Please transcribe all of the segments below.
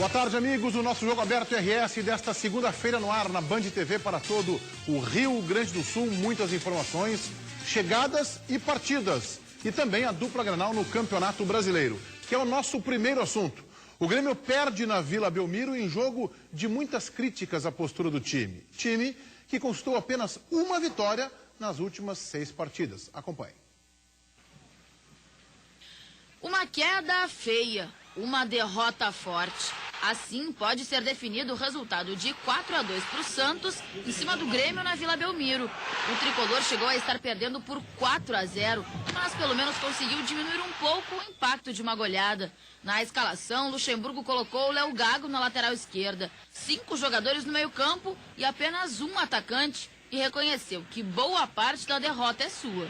Boa tarde, amigos. O nosso Jogo Aberto RS desta segunda-feira no ar na Band TV para todo o Rio Grande do Sul. Muitas informações, chegadas e partidas. E também a dupla Grenal no Campeonato Brasileiro, que é o nosso primeiro assunto. O Grêmio perde na Vila Belmiro em jogo de muitas críticas à postura do time. Time que conquistou apenas uma vitória nas últimas 6 partidas. Acompanhe. Uma queda feia, uma derrota forte. Assim pode ser definido o resultado de 4-2 para o Santos em cima do Grêmio na Vila Belmiro. O tricolor chegou a estar perdendo por 4-0, mas pelo menos conseguiu diminuir um pouco o impacto de uma goleada. Na escalação, Luxemburgo colocou o Léo Gago na lateral esquerda, 5 jogadores no meio-campo e apenas um atacante, e reconheceu que boa parte da derrota é sua.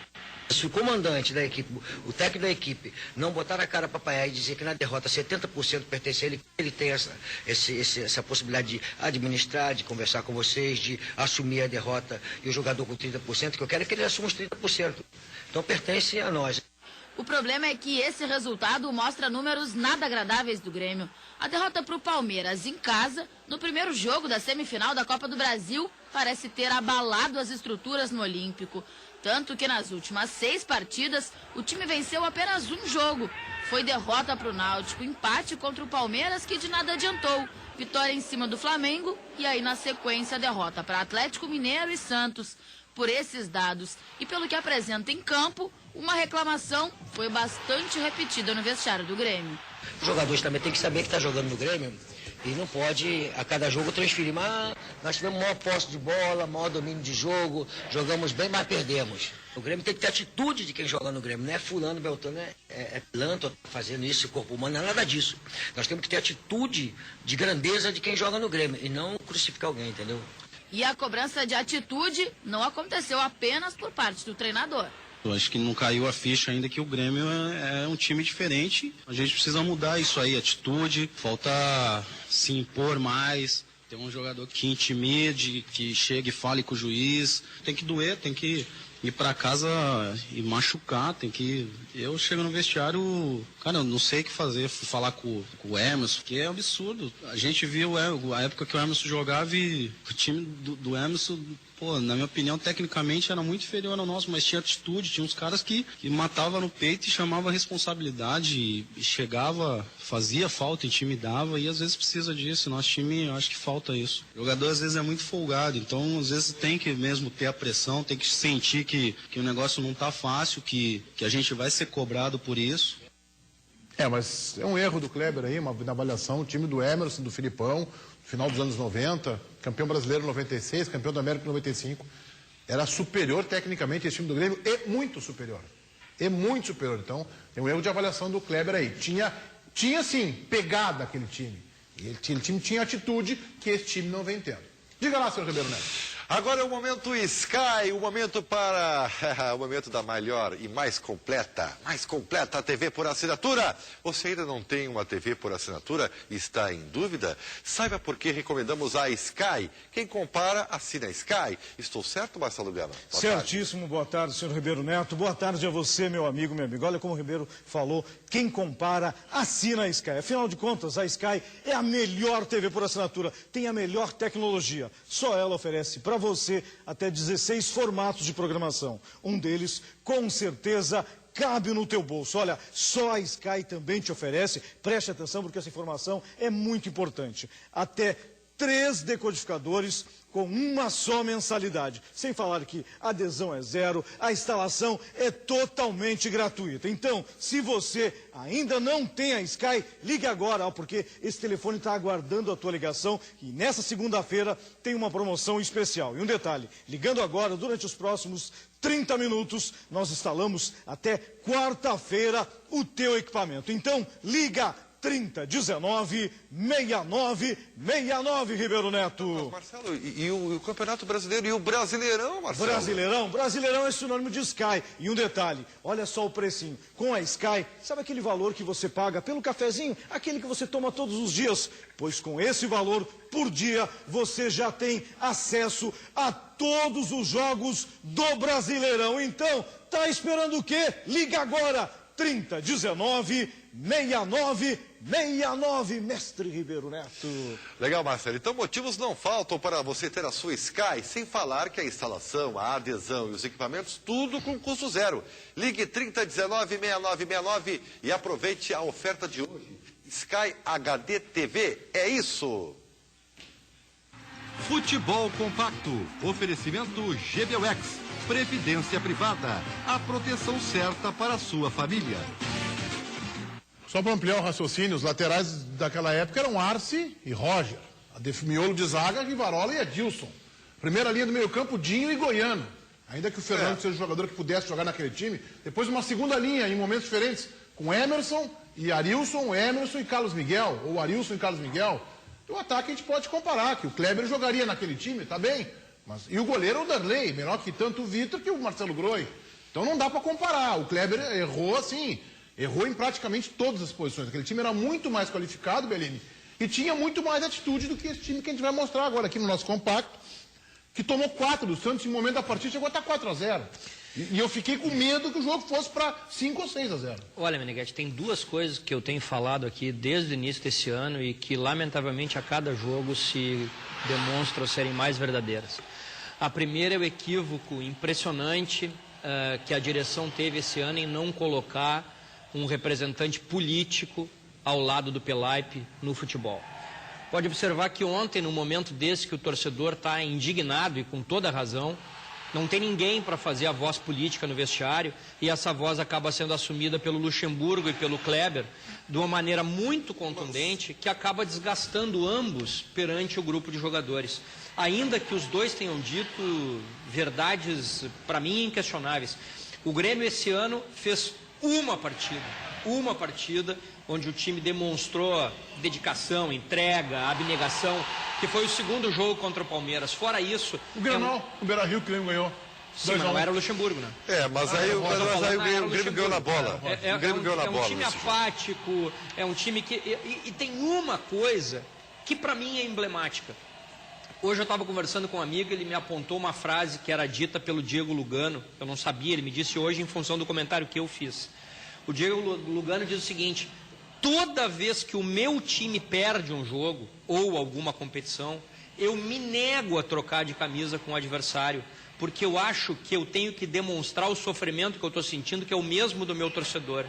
Se o comandante da equipe, o técnico da equipe, não botar a cara para apanhar e dizer que na derrota 70% pertence a ele, ele tem essa possibilidade de administrar, de conversar com vocês, de assumir a derrota, e o jogador com 30%, que eu quero é que ele assuma os 30%. Então pertence a nós. O problema é que esse resultado mostra números nada agradáveis do Grêmio. A derrota para o Palmeiras em casa, no primeiro jogo da semifinal da Copa do Brasil, parece ter abalado as estruturas no Olímpico. Tanto que nas últimas 6 partidas, o time venceu apenas um jogo. Foi derrota para o Náutico, empate contra o Palmeiras, que de nada adiantou. Vitória em cima do Flamengo e aí na sequência derrota para Atlético Mineiro e Santos. Por esses dados e pelo que apresenta em campo, uma reclamação foi bastante repetida no vestiário do Grêmio. Os jogadores também têm que saber que está jogando no Grêmio e não pode a cada jogo transferir. Mas nós tivemos maior posse de bola, maior domínio de jogo, jogamos bem, mas perdemos. O Grêmio tem que ter atitude de quem joga no Grêmio, não é fulano, beltrano, é pilantra fazendo isso, corpo humano, não é nada disso. Nós temos que ter atitude de grandeza de quem joga no Grêmio e não crucificar alguém, entendeu? E a cobrança de atitude não aconteceu apenas por parte do treinador. Eu acho que não caiu a ficha ainda que o Grêmio é um time diferente. A gente precisa mudar isso aí, atitude, falta se impor mais, ter um jogador que intimide, que chegue e fale com o juiz. Tem que doer, tem que ir pra casa e machucar, tem que... Eu chego no vestiário, cara, eu não sei o que fazer, fui falar com o Emerson, que é absurdo. A gente viu a época que o Emerson jogava e o time do Emerson... Pô, na minha opinião, tecnicamente era muito inferior ao nosso, mas tinha atitude, tinha uns caras que matavam no peito e chamavam a responsabilidade, e chegava, fazia falta, intimidava, e às vezes precisa disso. Nosso time, eu acho que falta isso. O jogador às vezes é muito folgado, então às vezes tem que mesmo ter a pressão, tem que sentir que o negócio não tá fácil, que a gente vai ser cobrado por isso. Mas é um erro do Kleber aí, na avaliação, o time do Emerson, do Filipão, final dos anos 90, campeão brasileiro em 96, campeão da América em 95, era superior tecnicamente esse time do Grêmio, e muito superior. Então, tem um erro de avaliação do Kleber aí. Tinha sim, pegada aquele time. Aquele time tinha atitude que esse time não vem tendo. Diga lá, senhor Ribeiro Neto. Agora é o momento Sky, o momento o momento da melhor e mais completa TV por assinatura. Você ainda não tem uma TV por assinatura? Está em dúvida? Saiba por que recomendamos a Sky. Quem compara, assina a Sky. Estou certo, Marcelo Gama? Certíssimo, boa tarde, senhor Ribeiro Neto. Boa tarde a você, meu amigo, minha amiga. Olha como o Ribeiro falou, quem compara, assina a Sky. Afinal de contas, a Sky é a melhor TV por assinatura, tem a melhor tecnologia. Só ela oferece para você até 16 formatos de programação. Um deles, com certeza, cabe no teu bolso. Olha, só a Sky também te oferece, preste atenção porque essa informação é muito importante, até 3 decodificadores com uma só mensalidade. Sem falar que a adesão é 0, a instalação é totalmente gratuita. Então, se você ainda não tem a Sky, ligue agora, porque esse telefone está aguardando a tua ligação e nessa segunda-feira tem uma promoção especial. E um detalhe, ligando agora, durante os próximos 30 minutos, nós instalamos até quarta-feira o teu equipamento. Então, liga 3019 6969, Ribeiro Neto. Mas, Marcelo, e o Campeonato Brasileiro e o Brasileirão, Marcelo? Brasileirão é sinônimo de Sky. E um detalhe, olha só o precinho. Com a Sky, sabe aquele valor que você paga pelo cafezinho? Aquele que você toma todos os dias? Pois com esse valor, por dia, você já tem acesso a todos os jogos do Brasileirão. Então, tá esperando o quê? Liga agora! 3019-6969, mestre Ribeiro Neto. Legal, Marcelo. Então, motivos não faltam para você ter a sua Sky, sem falar que a instalação, a adesão e os equipamentos, tudo com custo zero. Ligue 3019-6969 e aproveite a oferta de hoje. Sky HD TV, é isso! Futebol compacto. Oferecimento GBUX. Previdência privada. A proteção certa para a sua família. Só para ampliar o raciocínio, os laterais daquela época eram Arce e Roger. Miolo de zaga, Rivarola e Edilson. Primeira linha do meio-campo, Dinho e Goiano. Ainda que o Fernando seja um jogador que pudesse jogar naquele time. Depois uma segunda linha, em momentos diferentes, com Emerson e Arilson, Emerson e Carlos Miguel. Ou Arilson e Carlos Miguel. O ataque a gente pode comparar, que o Kleber jogaria naquele time, tá bem. E o goleiro é o Darley, melhor que tanto o Vitor que o Marcelo Groi. Então não dá para comparar. O Kleber errou assim, errou em praticamente todas as posições. Aquele time era muito mais qualificado, Bellini, e tinha muito mais atitude do que esse time que a gente vai mostrar agora aqui no nosso compacto, que tomou 4 do Santos em um momento da partida, chegou a estar 4-0. E eu fiquei com medo que o jogo fosse para 5 ou 6-0. Olha, Meneghetti, tem duas coisas que eu tenho falado aqui desde o início desse ano e que, lamentavelmente, a cada jogo se demonstram serem mais verdadeiras. A primeira é o equívoco impressionante que a direção teve esse ano em não colocar um representante político ao lado do Pelaipe no futebol. Pode observar que ontem, no momento desse que o torcedor está indignado e com toda razão, não tem ninguém para fazer a voz política no vestiário e essa voz acaba sendo assumida pelo Luxemburgo e pelo Kleber de uma maneira muito contundente que acaba desgastando ambos perante o grupo de jogadores. Ainda que os dois tenham dito verdades, para mim, inquestionáveis. O Grêmio esse ano fez uma partida onde o time demonstrou dedicação, entrega, abnegação, que foi o segundo jogo contra o Palmeiras. Fora isso... O Grenal, o Beira-Rio, que o Grêmio ganhou. Sim, mas não era o Luxemburgo, né? Mas aí o Grêmio ganhou na bola. É um time apático, é um time que... E tem uma coisa que para mim é emblemática. Hoje eu estava conversando com um amigo, ele me apontou uma frase que era dita pelo Diego Lugano. Eu não sabia, ele me disse hoje em função do comentário que eu fiz. O Diego Lugano diz o seguinte: toda vez que o meu time perde um jogo ou alguma competição, eu me nego a trocar de camisa com o adversário, porque eu acho que eu tenho que demonstrar o sofrimento que eu estou sentindo, que é o mesmo do meu torcedor.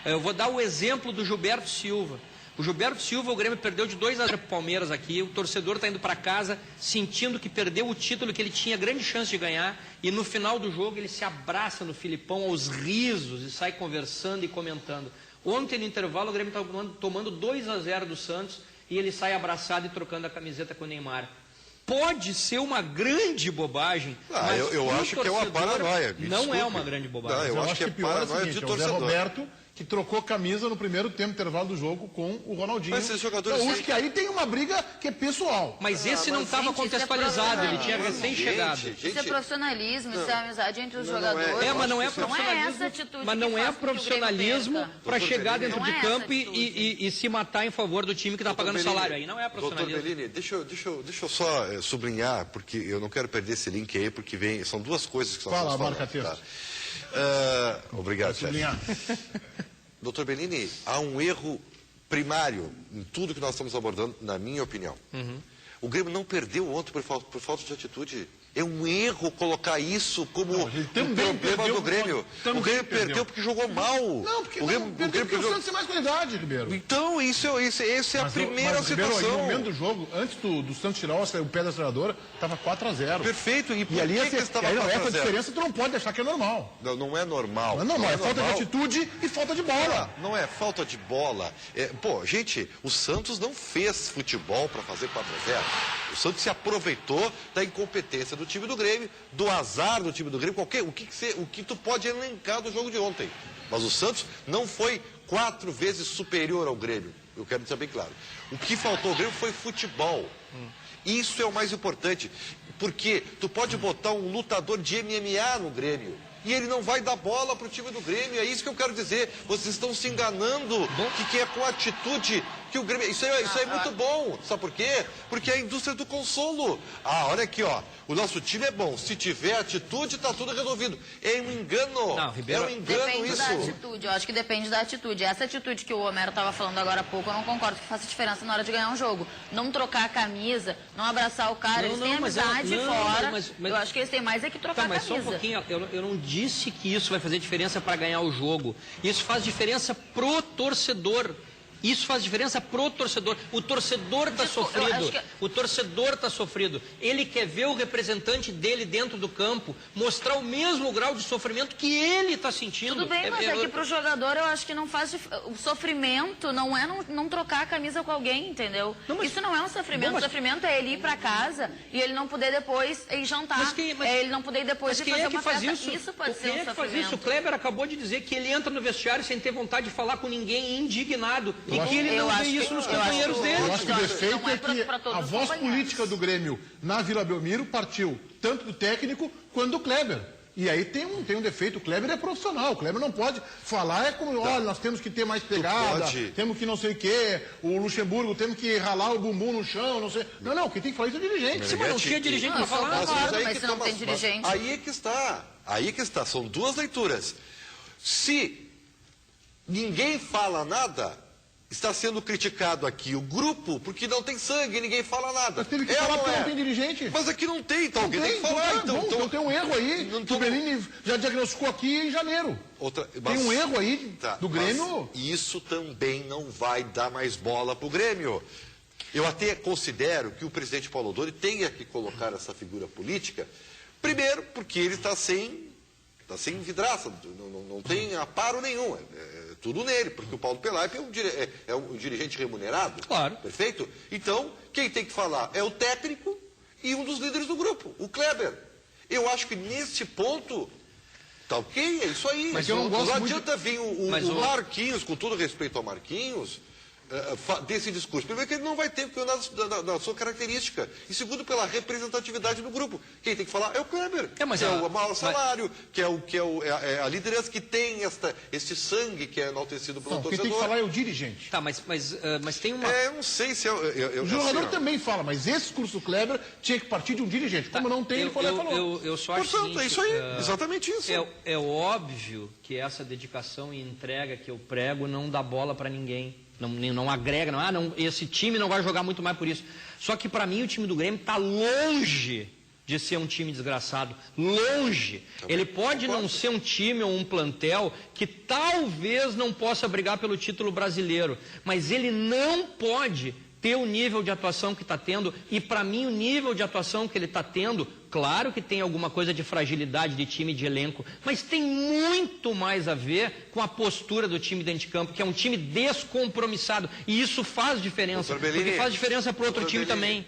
Eu vou dar o exemplo do Gilberto Silva. O Gilberto Silva, o Grêmio perdeu de 2-0 para o Palmeiras aqui, o torcedor está indo para casa sentindo que perdeu o título que ele tinha grande chance de ganhar, e no final do jogo ele se abraça no Filipão aos risos e sai conversando e comentando. Ontem no intervalo o Grêmio estava tomando 2-0 do Santos e ele sai abraçado e trocando a camiseta com o Neymar. Pode ser uma grande bobagem, mas eu acho que é uma paranoia. Não é uma grande bobagem. Eu acho que é paranoia de torcedor. O Zé Roberto, que trocou camisa no primeiro tempo, intervalo do jogo, com o Ronaldinho. Mas esses jogadores... Eu acho que aí tem uma briga que é pessoal. Mas esse não estava contextualizado, ele tinha recém-chegado. Isso é profissionalismo, isso é amizade entre os jogadores. Mas não é profissionalismo. Não é essa atitude. Mas não é profissionalismo para chegar dentro de campo e se matar em favor do time que está pagando salário. Aí não é profissionalismo. Doutor Bellini, deixa eu só sublinhar, porque eu não quero perder esse link aí, porque são duas coisas que nós Fala, estamos marca falando. texto. Obrigado, chefe. Doutor Bellini, há um erro primário em tudo que nós estamos abordando, na minha opinião. O Grêmio não perdeu ontem por falta de atitude. É um erro colocar isso como um problema do Grêmio. O Grêmio perdeu porque jogou mal. Não, porque o Grêmio porque o Santos tem mais qualidade, Ribeiro. Então, essa é a primeira situação. Ribeiro, no momento do jogo, antes do Santos tirar o pé da aceleradora, estava 4-0. Perfeito. E ali estava 4-0? Essa diferença tu não pode achar que é normal. Não é normal. Não é normal, é falta de atitude e falta de bola. Não é falta de bola. Gente, o Santos não fez futebol para fazer 4-0. O Santos se aproveitou da incompetência do time do Grêmio, do azar do time do Grêmio, o que tu pode elencar do jogo de ontem. Mas o Santos não foi 4 vezes superior ao Grêmio. Eu quero deixar bem claro. O que faltou ao Grêmio foi futebol. Isso é o mais importante. Porque tu pode botar um lutador de MMA no Grêmio. E ele não vai dar bola pro time do Grêmio, é isso que eu quero dizer. Vocês estão se enganando que é com a atitude que o Grêmio... Isso é muito bom, sabe por quê? Porque é a indústria do consolo. Ah, olha aqui, ó, o nosso time é bom, se tiver atitude, tá tudo resolvido. É um engano, Não, Ribeiro, é um engano Depende isso. da atitude, eu acho que depende da atitude. Essa atitude que o Homero estava falando agora há pouco, eu não concordo que faça diferença na hora de ganhar um jogo. Não trocar a camisa, não abraçar o cara, eles têm amizade fora. Eu acho que eles têm mais é que trocar a mas camisa. só um pouquinho, eu não disse que isso vai fazer diferença para ganhar o jogo. Isso faz diferença pro torcedor. Isso faz diferença pro torcedor. O torcedor está sofrido. O torcedor está sofrido. Ele quer ver o representante dele dentro do campo mostrar o mesmo grau de sofrimento que ele está sentindo. Tudo bem, mas é que pro jogador eu acho que não faz... O sofrimento não é não trocar a camisa com alguém, entendeu? Isso não é um sofrimento. O sofrimento é ele ir pra casa e ele não poder depois ir jantar. É ele não poder ir depois ir fazer uma festa. Isso pode ser um sofrimento. O Kleber acabou de dizer que ele entra no vestiário sem ter vontade de falar com ninguém, indignado. E que ele não vê isso nos companheiros dele. Eu acho que o defeito é que a voz política do Grêmio na Vila Belmiro partiu tanto do técnico quanto do Kleber. E aí tem um defeito, o Kleber é profissional, o Kleber não pode falar, olha, nós temos que ter mais pegada, temos que não sei o quê, o Luxemburgo temos que ralar o bumbum no chão, não sei. Não, quem tem que falar isso é o dirigente. Sim, mas não tinha dirigente para falar. Mas se não tem dirigente... Aí é que está, são duas leituras. Se ninguém fala nada... Está sendo criticado aqui o grupo porque não tem sangue, ninguém fala nada. Mas teve que falar porque não tem dirigente. Mas aqui não tem, então alguém tem que falar. Então tem um erro aí, que o Bellini já diagnosticou aqui em janeiro. Tem um erro aí do Grêmio. Isso também não vai dar mais bola pro Grêmio. Eu até considero que o presidente Paulo Autuori tenha que colocar essa figura política, primeiro porque ele está sem vidraça, não tem aparo nenhum. É tudo nele, porque o Paulo Pelaipe é um dirigente remunerado. Claro. Perfeito? Então, quem tem que falar é o técnico e um dos líderes do grupo, o Kleber. Eu acho que nesse ponto, tá ok, é isso aí. Mas eu não gosto adianta vir o Marquinhos, com todo respeito ao Marquinhos, desse discurso. Primeiro que ele não vai ter, porque na sua característica. E segundo, pela representatividade do grupo. Quem tem que falar é o Kleber, que é o maior salário, que é a liderança que tem este sangue que é enaltecido pelo torcedor. Quem tem que falar é o dirigente. Tá, mas tem uma... Eu não sei se o jogador também fala, mas esse discurso do Kleber tinha que partir de um dirigente. Como não tem, ele falou. Eu só acho Portanto, é isso aí, exatamente isso. É óbvio que essa dedicação e entrega que eu prego não dá bola para ninguém. Não agrega, esse time não vai jogar muito mais por isso. Só que para mim o time do Grêmio está longe de ser um time desgraçado. Longe. Ele pode não ser um time ou um plantel que talvez não possa brigar pelo título brasileiro, mas ele não pode ter o nível de atuação que está tendo, e para mim o nível de atuação que ele está tendo, claro que tem alguma coisa de fragilidade de time, de elenco, mas tem muito mais a ver com a postura do time dentro de campo, que é um time descompromissado, e isso faz diferença, porque faz diferença para outro time também.